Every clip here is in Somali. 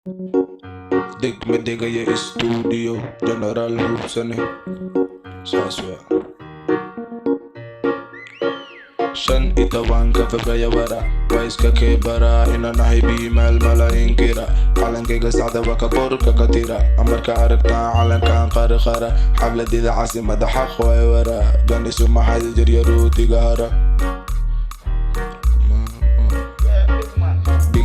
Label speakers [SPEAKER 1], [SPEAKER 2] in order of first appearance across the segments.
[SPEAKER 1] Dig me digga i studio, General Husane Saswa 15 Febraayo waa iska keebara inaan ahay biimaal malaayiin kira calankayga sacda waa kaboorka ka tira amarka aragtaa calankan qarqara xafladida caasimada xaq way wara ganisu maxay jirya rootiga hara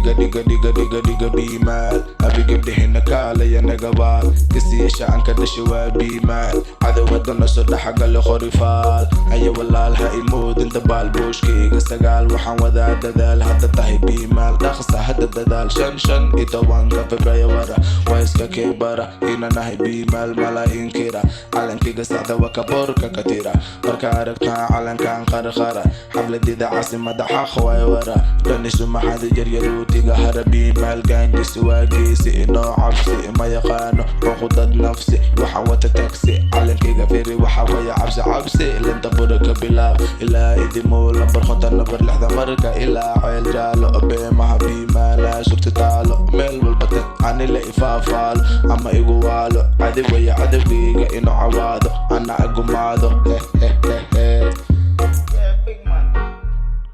[SPEAKER 1] diga biimaal abiga dhihina kaalaya nagabaal kasiyeesha aan ka dhashay waa biimaal cadowga naso dhaxagale qorifaal haya walaalha imoodin dabaal booshkayga sagaal waxaan wadaa dadaal hadda tahay biimaal dhaqsa hadda dadaal 15 Febraayo waa iska keebara inaan ahay biimaal malaayiin kira calankayga sacda waa kaboorka ka tira marka aragtaa calankan qarqara xafladida caasimada xaq way wara ganisu maxay jirya rootiga hara biimaal gaangis waagiisi inoo cabsi ma yaqaano boqodad nafsi waxa wata taxi calankayga firi waxa waya cabsi lanta burka bilaab ilaa idimo lambar konton lambar 6 marka ilaa ceel jaalo beemaha biimaala shubta taalo meel walba tag ani la ifaafaalo ama igu waalo cadawaya cadawgayga inuu cawaado ana agumaado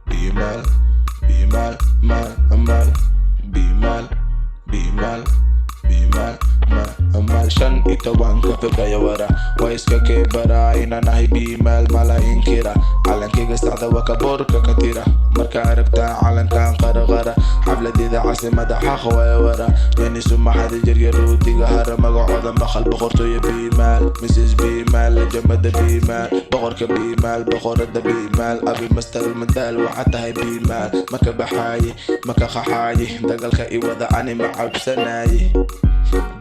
[SPEAKER 1] biimaal mal 15 Febraayo waa iska keebara inaan ahay biimaal malaayiin kira calankayga sacda waa kaboorka ka tira marka aragtaa calankan qarqara xafladida caasimada xaq way wara ganisu maxay jirya rootiga hara magacooda maqal boqortooyo biimaal Mrs biimaal jamada biimaal boqorka biimaal boqorada biimaal abi master madaal waxa tahay biimaal maka baxaaye maka qaxaaye dagaalka i wada ani ma cabsanaaye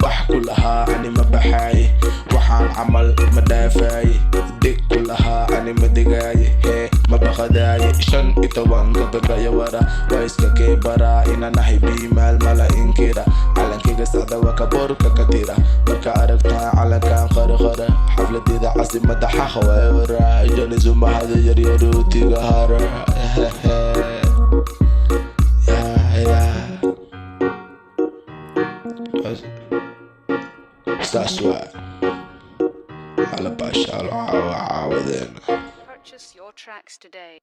[SPEAKER 1] bax kulahaa ani ma baxaaye waxaan camal ma dhaafaaye dig kulahaa ani ma digaaye hee ma baqadaaye 15 Febraayo waa iska keebara inaan ahay biimaal malaayiin kira calankayga sacda waa kaboorka ka tira marka aragtaa calankan qarqara xafladida caasimada xaq way wara ganisu maxay jirya rootiga hara Saswa على باشا عاودين.
[SPEAKER 2] Purchase your tracks today.